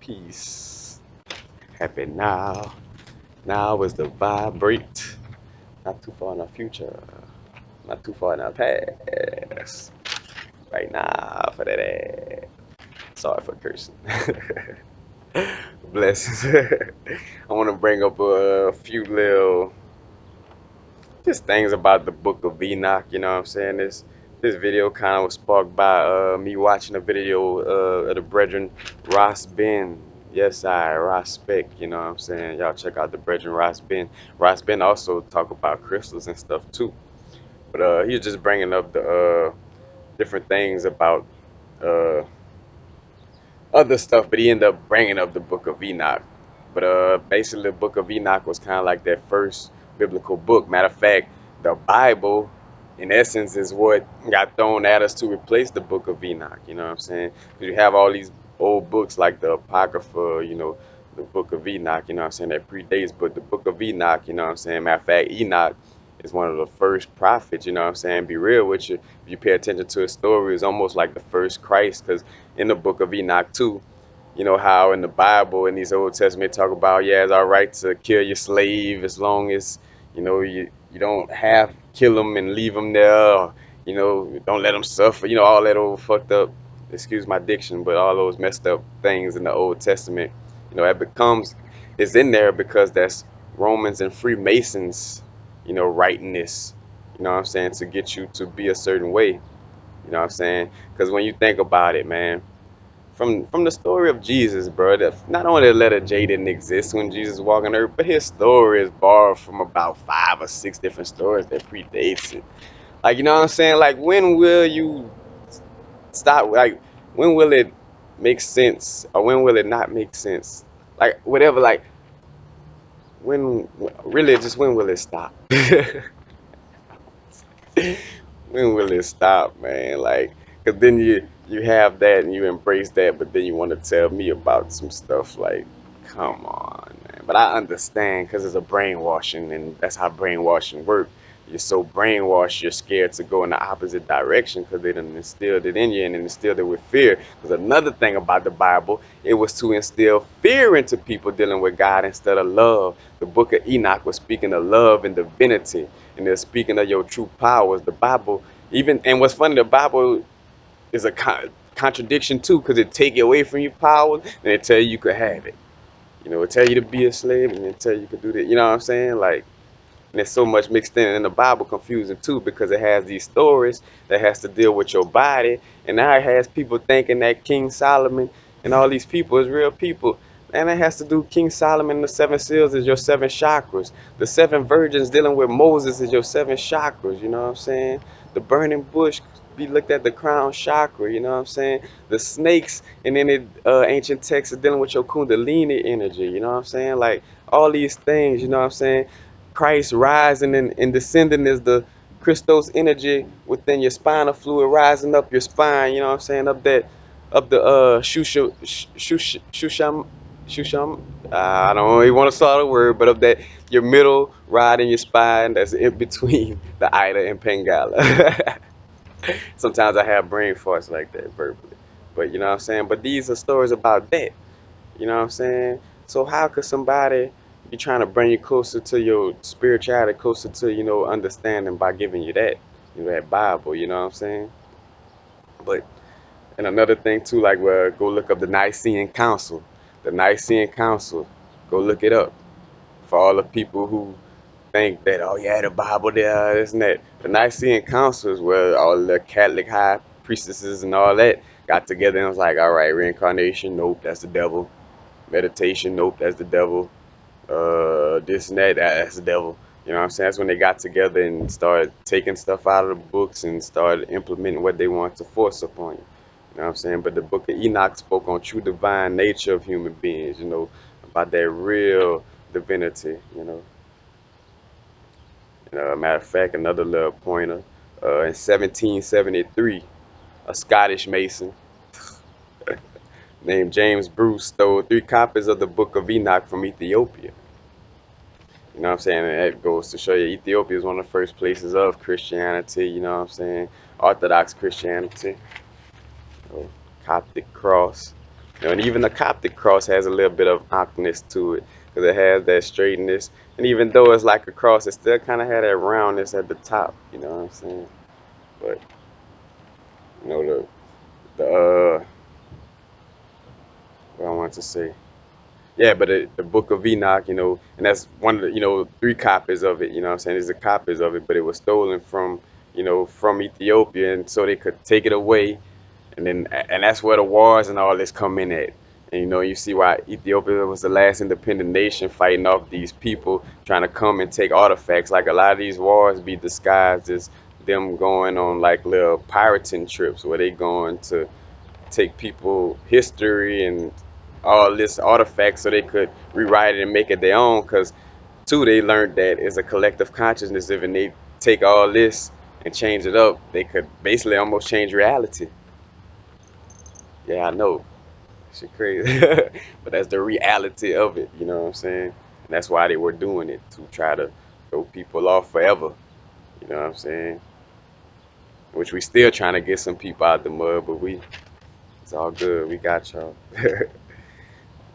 Peace. Happy now. Now is the vibrate. Not too far in the future. Not too far in the past. Right now for that ass. Sorry for cursing. Blessings. I want to bring up a few little just things about the book of Enoch, you know what I'm saying? This video kind of was sparked by me watching a video of the brethren Ross Ben. Yes, I respect, you know what I'm saying? Y'all check out the brethren Ross Ben. Ross Ben also talk about crystals and stuff too. But he was just bringing up the different things about uh, other stuff, but he ended up bringing up the book of Enoch. But basically, the book of Enoch was kind of like that first biblical book. Matter of fact, the Bible, in essence, is what got thrown at us to replace the book of Enoch. You know what I'm saying? 'Cause you have all these old books like the Apocrypha, the book of Enoch, you know what I'm saying, that predates, but the book of Enoch, you know what I'm saying? Matter of fact, Enoch is one of the first prophets, you know what I'm saying? Be real with you. If you pay attention to his story, it's almost like the first Christ, because in the book of Enoch too, you know how in the Bible in these Old Testament talk about, yeah, it's all right to kill your slave as long as you don't have kill them and leave them there, or, don't let them suffer, all that old fucked up, excuse my diction, but all those messed up things in the Old Testament, it becomes it's in there because that's Romans and Freemasons, writing this, you know what I'm saying, to get you to be a certain way, you know what I'm saying? Because when you think about it, man, from the story of Jesus, bro, that not only the letter J didn't exist when Jesus walked on earth, but his story is borrowed from about 5 or 6 different stories that predates it. Like, you know what I'm saying? Like, when will you stop? Like, when will it make sense, or when will it not make sense? Like, whatever. Like, when really, just when will it stop? When will it stop, man? Like, cause then you have that and you embrace that, but then you want to tell me about some stuff. Like, come on, man. But I understand, cause it's a brainwashing, and that's how brainwashing works. You're so brainwashed, you're scared to go in the opposite direction because they done instilled it in you and instilled it with fear. Because another thing about the Bible, it was to instill fear into people dealing with God instead of love. The book of Enoch was speaking of love and divinity, and they're speaking of your true powers. The Bible, even, and what's funny, the Bible is a contradiction too, because it take you away from your powers and it tell you you could have it. It tell you to be a slave and it tell you could do that. You know what I'm saying? Like, and there's so much mixed in the Bible, confusing too, because it has these stories that has to deal with your body, and now it has people thinking that King Solomon and all these people is real people. And it has to do King Solomon and the 7 seals is your 7 chakras. The 7 virgins dealing with Moses is your 7 chakras, you know what I'm saying? The burning bush be looked at the crown chakra, you know what I'm saying? The snakes and then it ancient texts is dealing with your kundalini energy, you know what I'm saying? Like all these things, you know what I'm saying? Christ rising and descending is the Christos energy within your spinal fluid rising up your spine, you know what I'm saying? Up the shusham, I don't even want to start a word, but of that your middle rod in your spine that's in between the Ida and Pangala. Sometimes I have brain farts like that verbally. But you know what I'm saying? But these are stories about that. You know what I'm saying? So how could somebody be trying to bring you closer to your spirituality, closer to, understanding by giving you that, that Bible, you know what I'm saying? But and another thing too, like go look up the Nicene Council. The Nicene Council, go look it up. For all the people who think that, oh yeah, the Bible there, this and that. The Nicene Council is where all the Catholic high priestesses and all that got together and was like, all right, reincarnation, nope, that's the devil. Meditation, nope, that's the devil. This and that, that's the devil. You know what I'm saying? That's when they got together and started taking stuff out of the books and started implementing what they want to force upon you. You know what I'm saying? But the book of Enoch spoke on true divine nature of human beings, about that real divinity, Matter of fact, another little pointer. In 1773, a Scottish Mason named James Bruce stole 3 copies of the Book of Enoch from Ethiopia. You know what I'm saying? And that goes to show you Ethiopia is one of the first places of Christianity, you know what I'm saying? Orthodox Christianity, or Coptic cross. And even the Coptic cross has a little bit of awkwardness to it because it has that straightness. And even though it's like a cross, it still kind of had that roundness at the top. You know what I'm saying? But you know the what I want to say. Yeah, but the Book of Enoch, and that's one of the, three copies of it. You know what I'm saying? There's the copies of it, but it was stolen from, from Ethiopia, and so they could take it away, and that's where the wars and all this come in at. And you see why Ethiopia was the last independent nation fighting off these people trying to come and take artifacts. Like a lot of these wars be disguised as them going on like little pirating trips where they going to take people history and all this artifacts so they could rewrite it and make it their own. Because too, they learned that it's a collective consciousness. If they take all this and change it up, they could basically almost change reality. Yeah, I know. Shit crazy. But that's the reality of it, you know what I'm saying? And that's why they were doing it, to try to throw people off forever. You know what I'm saying? Which we still trying to get some people out the mud, but it's all good. We got y'all.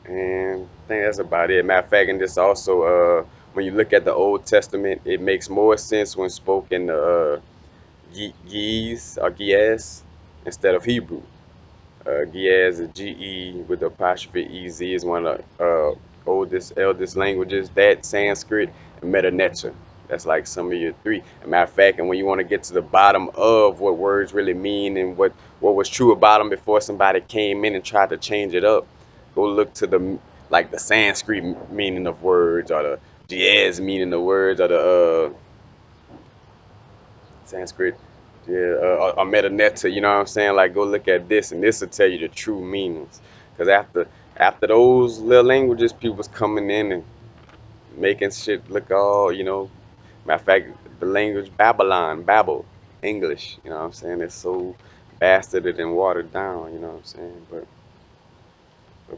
And I think that's about it. Matter of fact, and this also, when you look at the Old Testament, it makes more sense when spoken Ge'ez or Ge'ez instead of Hebrew. Ge'ez is Ge with the apostrophe Ez is one of the eldest languages. That Sanskrit and Metanetra. That's like some of your three. As a matter of fact, and when you want to get to the bottom of what words really mean and what was true about them before somebody came in and tried to change it up, go look to the Sanskrit meaning of words or the Ge'ez meaning of words or the Sanskrit, yeah, or Metanetta, you know what I'm saying? Like, go look at this, and this will tell you the true meanings. Because after those little languages, people was coming in and making shit look all, matter of fact, the language Babylon, Babel, English, you know what I'm saying? It's so bastarded and watered down, you know what I'm saying? But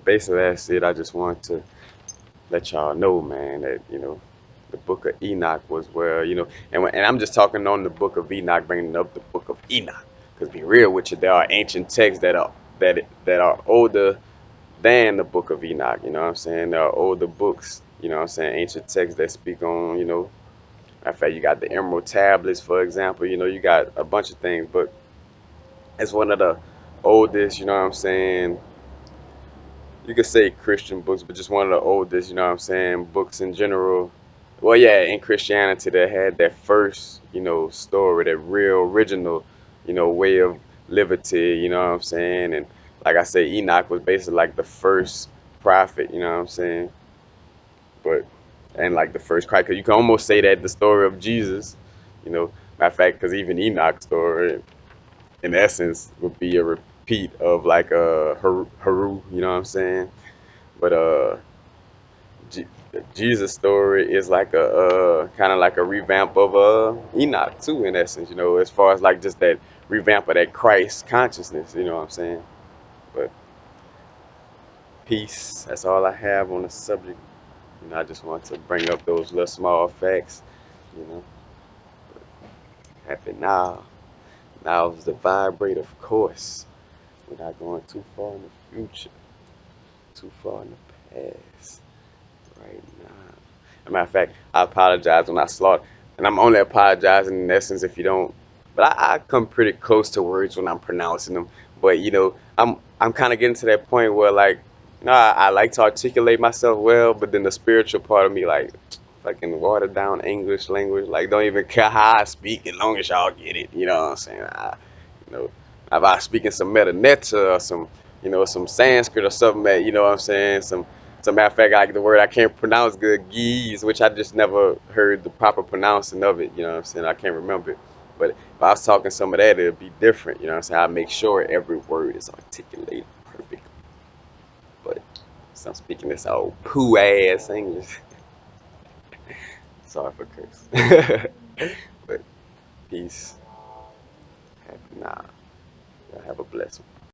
basically, that's it. I just want to let y'all know, man, that the Book of Enoch was where and I'm just talking on the Book of Enoch, bringing up the Book of Enoch, because be real with you, there are ancient texts that are older than the Book of Enoch. You know what I'm saying? There are older books. You know what I'm saying? Ancient texts that speak on matter of fact, you got the Emerald Tablets, for example. You got a bunch of things, but it's one of the oldest. You know what I'm saying? You could say Christian books, but just one of the oldest, you know what I'm saying, books in general. Well, yeah, in Christianity that had that first, story, that real original, way of liberty, you know what I'm saying? And like I said, Enoch was basically like the first prophet, you know what I'm saying? But and like the first Christ, 'cause you can almost say that the story of Jesus, matter of fact, because even Enoch's story, in essence, would be a repeat of like Haru, you know what I'm saying? But G- Jesus' story is like a kind of like a revamp of Enoch too, in essence. As far as like just that revamp of that Christ consciousness. You know what I'm saying? But peace. That's all I have on the subject. I just want to bring up those little small facts. You know, happy now. Now is the vibrate, of course. We're not going too far in the future, too far in the past. Right now. As a matter of fact, I apologize when I slaughter, and I'm only apologizing in essence if you don't. But I come pretty close to words when I'm pronouncing them. But I'm kind of getting to that point where like, I like to articulate myself well, but then the spiritual part of me like, fucking watered down English language, like don't even care how I speak as long as y'all get it. You know what I'm saying? You know, if I speak in some Metanetta or some Sanskrit or something that, you know what I'm saying, as a matter of fact, like the word I can't pronounce good, geese, which I just never heard the proper pronouncing of it. You know what I'm saying? I can't remember it. But if I was talking some of that, it'd be different. You know what I'm saying? I make sure every word is articulated perfectly. But so I'm speaking this old poo ass English. Sorry for curse. But peace. Nah, y'all have a blessed one.